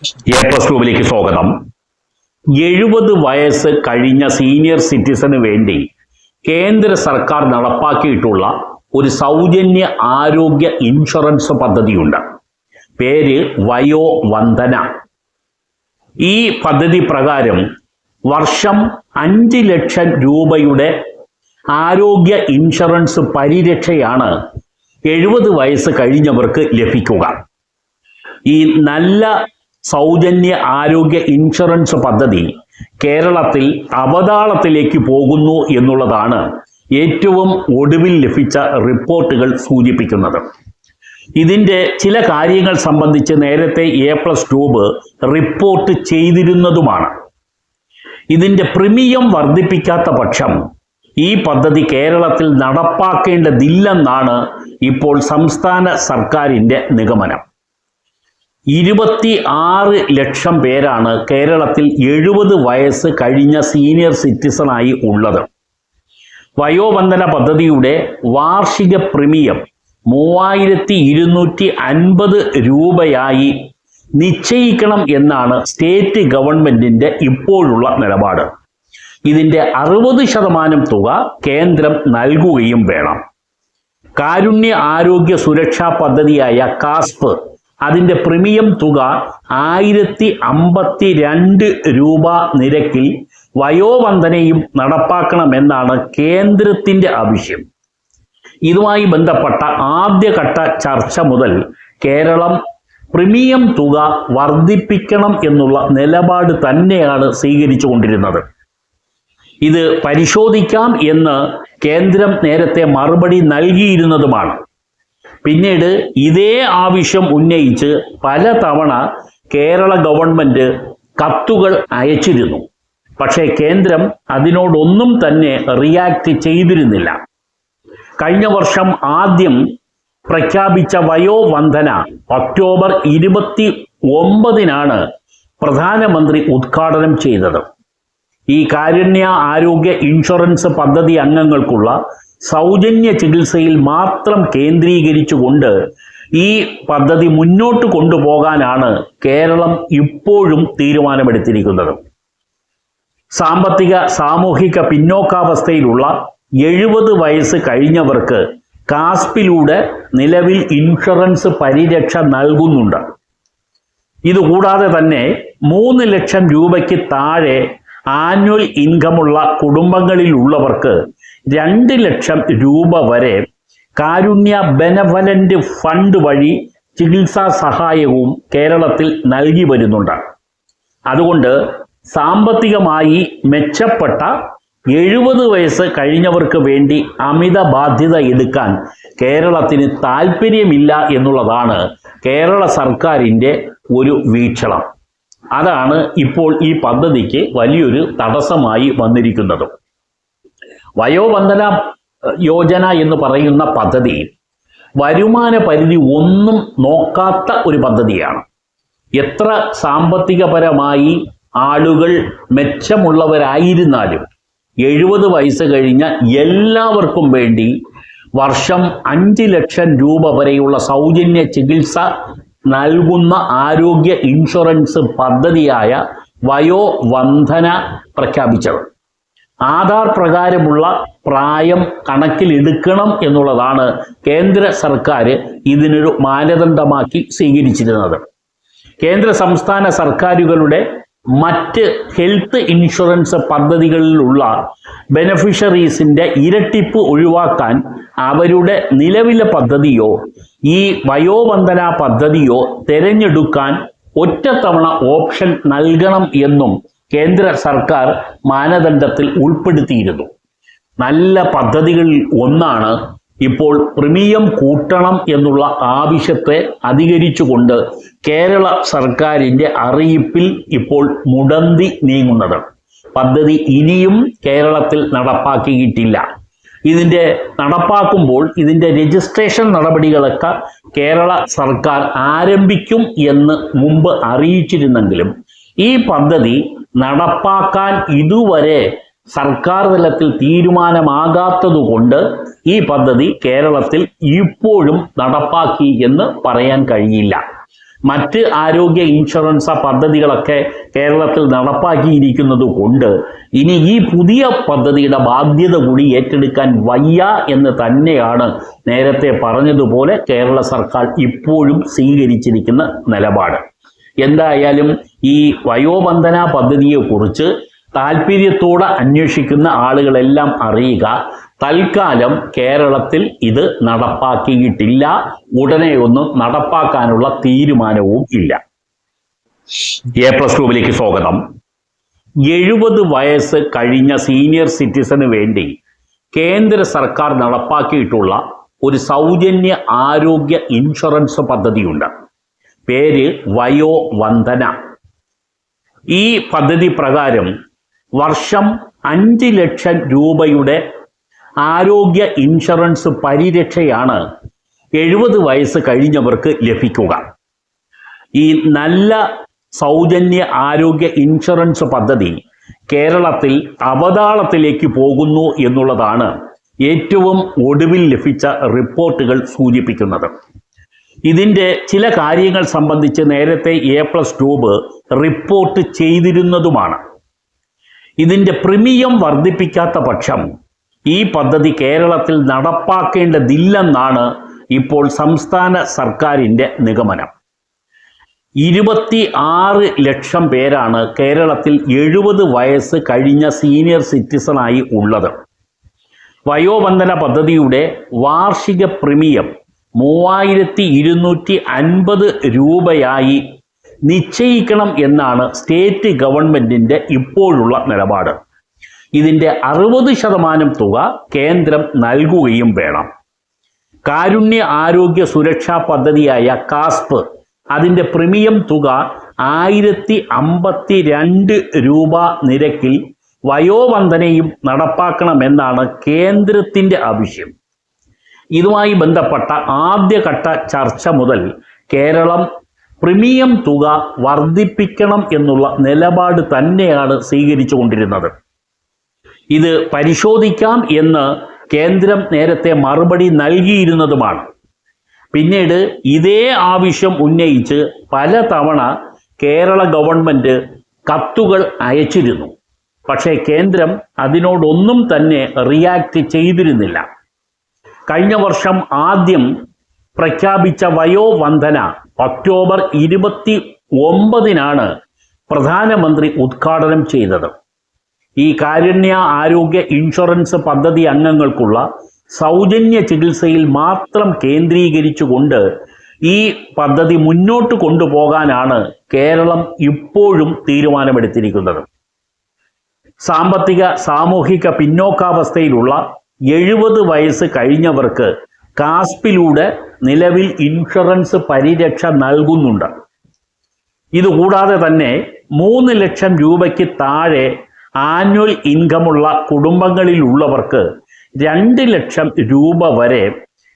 A+2 സ്വാഗതം. 70 വയസ്സ് കഴിഞ്ഞ സീനിയർ സിറ്റിസന് വേണ്ടി കേന്ദ്ര സർക്കാർ നടപ്പാക്കിയിട്ടുള്ള ഒരു സൗജന്യ ആരോഗ്യ ഇൻഷുറൻസ് പദ്ധതിയുണ്ട്. പേര് വയോവന്ദന. ഈ പദ്ധതി പ്രകാരം വർഷം 5 ലക്ഷം രൂപയുടെ ആരോഗ്യ ഇൻഷുറൻസ് പരിരക്ഷയാണ് 70 വയസ്സ് കഴിഞ്ഞവർക്ക് ലഭിക്കുക. ഈ നല്ല സൗജന്യ ആരോഗ്യ ഇൻഷുറൻസ് പദ്ധതി കേരളത്തിൽ അവതാളത്തിലേക്ക് പോകുന്നു എന്നുള്ളതാണ് ഏറ്റവും ഒടുവിൽ ലഭിച്ച റിപ്പോർട്ടുകൾ സൂചിപ്പിക്കുന്നത്. ഇതിൻ്റെ ചില കാര്യങ്ങൾ സംബന്ധിച്ച് നേരത്തെ A+2 റിപ്പോർട്ട് ചെയ്തിരുന്നതുമാണ്. ഇതിൻ്റെ പ്രീമിയം വർദ്ധിപ്പിക്കാത്ത പക്ഷം ഈ പദ്ധതി കേരളത്തിൽ നടപ്പാക്കേണ്ടതില്ലെന്നാണ് ഇപ്പോൾ സംസ്ഥാന സർക്കാരിൻ്റെ നിഗമനം. 26 ലക്ഷം പേരാണ് കേരളത്തിൽ 70 വയസ്സ് കഴിഞ്ഞ സീനിയർ സിറ്റിസണായി ഉള്ളത്. വയോവന്ദന പദ്ധതിയുടെ വാർഷിക പ്രീമിയം 3250 രൂപയായി നിശ്ചയിക്കണം എന്നാണ് സ്റ്റേറ്റ് ഗവൺമെൻറ്റിൻ്റെ ഇപ്പോഴുള്ള നിലപാട്. ഇതിൻ്റെ 60% തുക കേന്ദ്രം നൽകുകയും വേണം. കാരുണ്യ ആരോഗ്യ സുരക്ഷാ പദ്ധതിയായ കാസ്പ് അതിൻ്റെ പ്രീമിയം തുക 1052 രൂപ നിരക്കിൽ വയോവന്ദനയും നടപ്പാക്കണമെന്നാണ് കേന്ദ്രത്തിൻ്റെ ആവശ്യം. ഇതുമായി ബന്ധപ്പെട്ട ആദ്യഘട്ട ചർച്ച മുതൽ കേരളം പ്രീമിയം തുക വർദ്ധിപ്പിക്കണം എന്നുള്ള നിലപാട് തന്നെയാണ് സ്വീകരിച്ചു കൊണ്ടിരുന്നത്. ഇത് പരിശോധിക്കാം എന്ന് കേന്ദ്രം നേരത്തെ മറുപടി നൽകിയിരുന്നതുമാണ്. പിന്നീട് ഇതേ ആവശ്യം ഉന്നയിച്ച് പലതവണ കേരള ഗവൺമെൻറ് കത്തുകൾ അയച്ചിരുന്നു. പക്ഷേ കേന്ദ്രം അതിനോടൊന്നും തന്നെ റിയാക്ട് ചെയ്തിരുന്നില്ല. കഴിഞ്ഞ വർഷം ആദ്യം പ്രഖ്യാപിച്ച വയോവന്ദന ഒക്ടോബർ 29 പ്രധാനമന്ത്രി ഉദ്ഘാടനം ചെയ്തത്. ഈ കാരുണ്യ ആരോഗ്യ ഇൻഷുറൻസ് പദ്ധതി അംഗങ്ങൾക്കുള്ള സൗജന്യ ചികിത്സയിൽ മാത്രം കേന്ദ്രീകരിച്ചുകൊണ്ട് ഈ പദ്ധതി മുന്നോട്ട് കൊണ്ടുപോകാനാണ് കേരളം ഇപ്പോഴും തീരുമാനമെടുത്തിരിക്കുന്നത്. സാമ്പത്തിക സാമൂഹിക പിന്നോക്കാവസ്ഥയിലുള്ള 70 വയസ്സ് കഴിഞ്ഞവർക്ക് കാസ്പിലൂടെ നിലവിൽ ഇൻഷുറൻസ് പരിരക്ഷ നൽകുന്നുണ്ട്. ഇതുകൂടാതെ തന്നെ 3 ലക്ഷം രൂപയ്ക്ക് താഴെ ആനുവൽ ഇൻകമുള്ള കുടുംബങ്ങളിലുള്ളവർക്ക് 2 ലക്ഷം രൂപ വരെ കാരുണ്യ ബെനവലന്റ് ഫണ്ട് വഴി ചികിത്സാ സഹായവും കേരളത്തിൽ നൽകി വരുന്നുണ്ട്. അതുകൊണ്ട് സാമ്പത്തികമായി മെച്ചപ്പെട്ട 70 വയസ്സ് കഴിഞ്ഞവർക്ക് വേണ്ടി അമിത ബാധ്യത എടുക്കാൻ കേരളത്തിന് താല്പര്യമില്ല എന്നുള്ളതാണ് കേരള സർക്കാരിൻ്റെ ഒരു വീക്ഷണം. അതാണ് ഇപ്പോൾ ഈ പദ്ധതിക്ക് വലിയൊരു തടസ്സമായി വന്നിരിക്കുന്നത്. വയോവന്ദന യോജന എന്ന് പറയുന്ന പദ്ധതി വരുമാന പരിധി ഒന്നും നോക്കാത്ത ഒരു പദ്ധതിയാണ്. എത്ര സാമ്പത്തികപരമായി ആളുകൾ മെച്ചമുള്ളവരായിരുന്നാലും 70 വയസ്സ് കഴിഞ്ഞ എല്ലാവർക്കും വേണ്ടി വർഷം 5 ലക്ഷം രൂപ വരെയുള്ള സൗജന്യ ചികിത്സ നൽകുന്ന ആരോഗ്യ ഇൻഷുറൻസ് പദ്ധതിയായ വയോവന്ദന പ്രഖ്യാപിച്ചത്. ആധാർ പ്രകാരമുള്ള പ്രായം കണക്കിലെടുക്കണം എന്നുള്ളതാണ് കേന്ദ്ര സർക്കാർ ഇതിനൊരു മാനദണ്ഡമാക്കി സ്വീകരിച്ചിരുന്നത്. കേന്ദ്ര സംസ്ഥാന സർക്കാരുകളുടെ മറ്റ് ഹെൽത്ത് ഇൻഷുറൻസ് പദ്ധതികളിലുള്ള ബെനഫിഷ്യറീസിൻ്റെ ഇരട്ടിപ്പ് ഒഴിവാക്കാൻ അവരുടെ നിലവിലെ പദ്ധതിയോ ഈ വയോവന്ദന പദ്ധതിയോ തിരഞ്ഞെടുക്കാൻ ഒറ്റത്തവണ ഓപ്ഷൻ നൽകണം എന്നും കേന്ദ്ര സർക്കാർ മാനദണ്ഡത്തിൽ ഉൾപ്പെടുത്തിയിരുന്നു. നല്ല പദ്ധതികളിൽ ഒന്നാണ് ഇപ്പോൾ പ്രീമിയം കൂട്ടണം എന്നുള്ള ആവശ്യത്തെ അധികരിച്ചുകൊണ്ട് കേരള സർക്കാരിൻ്റെ അറിയിപ്പിൽ ഇപ്പോൾ മുടന്തി നീങ്ങുന്നത്. പദ്ധതി ഇനിയും കേരളത്തിൽ നടപ്പാക്കിയിട്ടില്ല. ഇതിൻ്റെ നടപ്പാക്കുമ്പോൾ ഇതിൻ്റെ രജിസ്ട്രേഷൻ നടപടികളൊക്കെ കേരള സർക്കാർ ആരംഭിക്കും എന്ന് മുമ്പ് അറിയിച്ചിരുന്നെങ്കിലും ഈ പദ്ധതി നടപ്പാക്കാൻ ഇതുവരെ സർക്കാർ തലത്തിൽ തീരുമാനമാകാത്തതുകൊണ്ട് ഈ പദ്ധതി കേരളത്തിൽ ഇപ്പോഴും നടപ്പാക്കി എന്ന് പറയാൻ കഴിയില്ല. മറ്റ് ആരോഗ്യ ഇൻഷുറൻസ് പദ്ധതികളൊക്കെ കേരളത്തിൽ നടപ്പാക്കിയിരിക്കുന്നത് കൊണ്ട് ഇനി ഈ പുതിയ പദ്ധതിയുടെ ബാധ്യത കൂടി ഏറ്റെടുക്കാൻ വയ്യ എന്ന് തന്നെയാണ് നേരത്തെ പറഞ്ഞതുപോലെ കേരള സർക്കാർ ഇപ്പോഴും സ്വീകരിച്ചിരിക്കുന്ന നിലപാട്. എന്തായാലും ഈ വയോബന്ധന പദ്ധതിയെക്കുറിച്ച് താല്പര്യത്തോടെ അന്വേഷിക്കുന്ന ആളുകളെല്ലാം അറിയുക, തൽക്കാലം കേരളത്തിൽ ഇത് നടപ്പാക്കിയിട്ടില്ല, ഉടനെ ഒന്നും നടപ്പാക്കാനുള്ള തീരുമാനവും ഇല്ല. A+ ഗ്രൂപ്പിലേക്ക് സ്വാഗതം. 70 വയസ്സ് കഴിഞ്ഞ സീനിയർ സിറ്റിസന് വേണ്ടി കേന്ദ്ര സർക്കാർ നടപ്പാക്കിയിട്ടുള്ള ഒരു സൗജന്യ ആരോഗ്യ ഇൻഷുറൻസ് പദ്ധതിയുണ്ട്. പേര് വയോവന്ദന. ഈ പദ്ധതി പ്രകാരം വർഷം 5 ലക്ഷം രൂപയുടെ ആരോഗ്യ ഇൻഷുറൻസ് പരിരക്ഷയാണ് 70 വയസ്സ് കഴിഞ്ഞവർക്ക് ലഭിക്കുക. ഈ നല്ല സൗജന്യ ആരോഗ്യ ഇൻഷുറൻസ് പദ്ധതി കേരളത്തിൽ അവതാളത്തിലേക്ക് പോകുന്നു എന്നുള്ളതാണ് ഏറ്റവും ഒടുവിൽ ലഭിച്ച റിപ്പോർട്ടുകൾ സൂചിപ്പിക്കുന്നത്. ഇതിൻ്റെ ചില കാര്യങ്ങൾ സംബന്ധിച്ച് നേരത്തെ A+ ഗ്രൂപ്പ് റിപ്പോർട്ട് ചെയ്തിരുന്നതുമാണ്. ഇതിൻ്റെ പ്രീമിയം വർദ്ധിപ്പിക്കാത്ത പക്ഷം ഈ പദ്ധതി കേരളത്തിൽ നടപ്പാക്കേണ്ടതില്ലെന്നാണ് ഇപ്പോൾ സംസ്ഥാന സർക്കാരിൻ്റെ നിഗമനം. 26 ലക്ഷം പേരാണ് കേരളത്തിൽ 70 വയസ്സ് കഴിഞ്ഞ സീനിയർ സിറ്റിസണായി ഉള്ളത്. വയോവന്ദന പദ്ധതിയുടെ വാർഷിക പ്രീമിയം 3250 രൂപയായി നിശ്ചയിക്കണം എന്നാണ് സ്റ്റേറ്റ് ഗവൺമെൻറ്റിൻ്റെ ഇപ്പോഴുള്ള നിലപാട്. ഇതിൻ്റെ 60% തുക കേന്ദ്രം നൽകുകയും വേണം. കാരുണ്യ ആരോഗ്യ സുരക്ഷാ പദ്ധതിയായ കാസ്പ് അതിൻ്റെ പ്രീമിയം തുക 1052 രൂപ നിരക്കിൽ വയോവന്ദനയും നടപ്പാക്കണമെന്നാണ് കേന്ദ്രത്തിൻ്റെ ആവശ്യം. ഇതുമായി ബന്ധപ്പെട്ട ആദ്യഘട്ട ചർച്ച മുതൽ കേരളം പ്രീമിയം തുക വർദ്ധിപ്പിക്കണം എന്നുള്ള നിലപാട് തന്നെയാണ് സ്വീകരിച്ചു കൊണ്ടിരുന്നത്. ഇത് പരിശോധിക്കാം എന്ന് കേന്ദ്രം നേരത്തെ മറുപടി നൽകിയിരുന്നതുമാണ്. പിന്നീട് ഇതേ ആവശ്യം ഉന്നയിച്ച് പലതവണ കേരള ഗവൺമെൻറ് കത്തുകൾ അയച്ചിരുന്നു. പക്ഷേ കേന്ദ്രം അതിനോടൊന്നും തന്നെ റിയാക്ട് ചെയ്തിരുന്നില്ല. കഴിഞ്ഞ വർഷം ആദ്യം പ്രഖ്യാപിച്ച വയോവന്ദന ഒക്ടോബർ 29 പ്രധാനമന്ത്രി ഉദ്ഘാടനം ചെയ്തത്. ഈ കാരുണ്യ ആരോഗ്യ ഇൻഷുറൻസ് പദ്ധതി അംഗങ്ങൾക്കുള്ള സൗജന്യ ചികിത്സയിൽ മാത്രം കേന്ദ്രീകരിച്ചുകൊണ്ട് ഈ പദ്ധതി മുന്നോട്ട് കൊണ്ടുപോകാനാണ് കേരളം ഇപ്പോഴും തീരുമാനമെടുത്തിരിക്കുന്നത്. സാമ്പത്തിക സാമൂഹിക പിന്നോക്കാവസ്ഥയിലുള്ള 70 വയസ്സ് കഴിഞ്ഞവർക്ക് കാസ്പിലൂടെ നിലവിൽ ഇൻഷുറൻസ് പരിരക്ഷ നൽകുന്നുണ്ട്. ഇതുകൂടാതെ തന്നെ 3 ലക്ഷം രൂപയ്ക്ക് താഴെ ആനുവൽ ഇൻകമുള്ള കുടുംബങ്ങളിലുള്ളവർക്ക് 2 ലക്ഷം രൂപ വരെ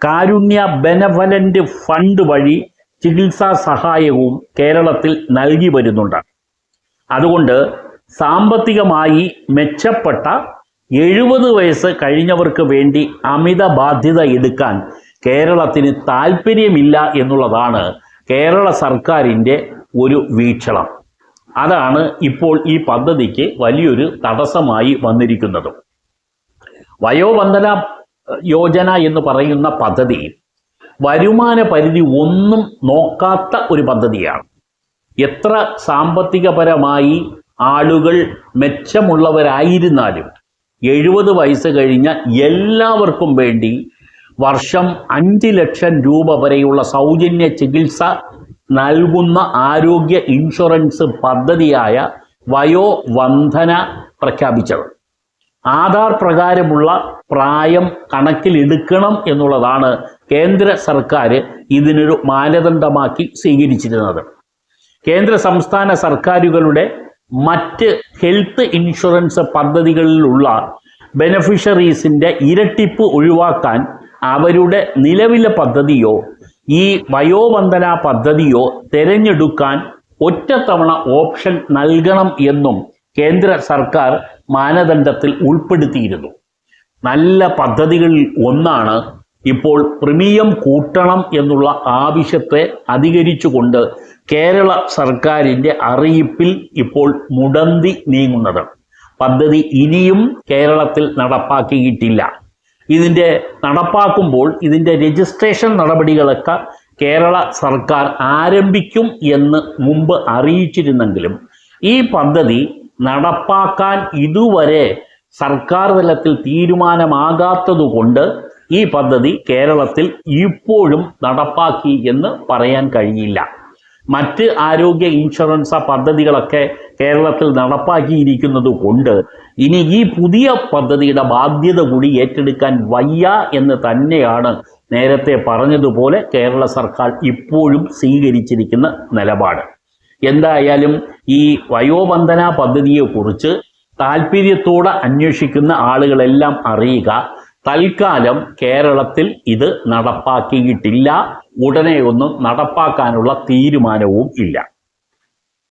കാരുണ്യ ബെനവലന്റ് ഫണ്ട് വഴി ചികിത്സാ സഹായവും കേരളത്തിൽ നൽകി വരുന്നുണ്ട്. അതുകൊണ്ട് സാമ്പത്തികമായി മെച്ചപ്പെട്ട 70 വയസ്സ് കഴിഞ്ഞവർക്ക് വേണ്ടി അമിത ബാധ്യത എടുക്കാൻ കേരളത്തിന് താല്പര്യമില്ല എന്നുള്ളതാണ് കേരള സർക്കാരിൻ്റെ ഒരു വീക്ഷണം. അതാണ് ഇപ്പോൾ ഈ പദ്ധതിക്ക് വലിയൊരു തടസ്സമായി വന്നിരിക്കുന്നത്. വയോവന്ദന യോജന എന്ന് പറയുന്ന പദ്ധതി വരുമാന പരിധി ഒന്നും നോക്കാത്ത ഒരു പദ്ധതിയാണ്. എത്ര സാമ്പത്തികപരമായി ആളുകൾ മെച്ചമുള്ളവരായിരുന്നാലും 70 വയസ്സ് കഴിഞ്ഞ എല്ലാവർക്കും വേണ്ടി വർഷം 5 ലക്ഷം രൂപ വരെയുള്ള സൗജന്യ ചികിത്സ നൽകുന്ന ആരോഗ്യ ഇൻഷുറൻസ് പദ്ധതിയായ വയോവന്ദന പ്രഖ്യാപിച്ചത്. ആധാർ പ്രകാരമുള്ള പ്രായം കണക്കിലെടുക്കണം എന്നുള്ളതാണ് കേന്ദ്ര സർക്കാർ ഇതിനൊരു മാനദണ്ഡമാക്കി സ്വീകരിച്ചിരുന്നത്. കേന്ദ്ര സംസ്ഥാന സർക്കാരുകളുടെ മറ്റ് ഹെൽത്ത് ഇൻഷുറൻസ് പദ്ധതികളിലുള്ള ബെനഫിഷ്യറീസിൻ്റെ ഇരട്ടിപ്പ് ഒഴിവാക്കാൻ അവരുടെ നിലവിലെ പദ്ധതിയോ ഈ വയോവന്ദന പദ്ധതിയോ തിരഞ്ഞെടുക്കാൻ ഒറ്റത്തവണ ഓപ്ഷൻ നൽകണം എന്നും കേന്ദ്ര സർക്കാർ മാനദണ്ഡത്തിൽ ഉൾപ്പെടുത്തിയിരുന്നു. നല്ല പദ്ധതികളിൽ ഒന്നാണ് ഇപ്പോൾ പ്രീമിയം കൂട്ടണം എന്നുള്ള ആവശ്യത്തെ അധികരിച്ചുകൊണ്ട് കേരള സർക്കാരിൻ്റെ അറിയിപ്പിൽ ഇപ്പോൾ മുടന്തി നീങ്ങുന്നത്. പദ്ധതി ഇനിയും കേരളത്തിൽ നടപ്പാക്കിയിട്ടില്ല. ഇതിൻ്റെ നടപ്പാക്കുമ്പോൾ ഇതിൻ്റെ രജിസ്ട്രേഷൻ നടപടികളൊക്കെ കേരള സർക്കാർ ആരംഭിക്കും എന്ന് മുമ്പ് അറിയിച്ചിരുന്നെങ്കിലും ഈ പദ്ധതി നടപ്പാക്കാൻ ഇതുവരെ സർക്കാർ തലത്തിൽ തീരുമാനമാകാത്തതുകൊണ്ട് ഈ പദ്ധതി കേരളത്തിൽ ഇപ്പോഴും നടപ്പാക്കി എന്ന് പറയാൻ കഴിയില്ല. മറ്റ് ആരോഗ്യ ഇൻഷുറൻസ് പദ്ധതികളൊക്കെ കേരളത്തിൽ നടപ്പാക്കിയിരിക്കുന്നത് കൊണ്ട് ഇനി ഈ പുതിയ പദ്ധതിയുടെ ബാധ്യത കൂടി ഏറ്റെടുക്കാൻ വയ്യ എന്ന് തന്നെയാണ് നേരത്തെ പറഞ്ഞതുപോലെ കേരള സർക്കാർ ഇപ്പോഴും സ്വീകരിച്ചിരിക്കുന്ന നിലപാട്. എന്തായാലും ഈ വയോവന്ദന പദ്ധതിയെക്കുറിച്ച് താല്പര്യത്തോടെ അന്വേഷിക്കുന്ന ആളുകളെല്ലാം അറിയുക, തൽക്കാലം കേരളത്തിൽ ഇത് നടപ്പാക്കിയിട്ടില്ല. ഉടനെയൊന്നും നടപ്പാക്കാനുള്ള തീരുമാനവും ഇല്ല.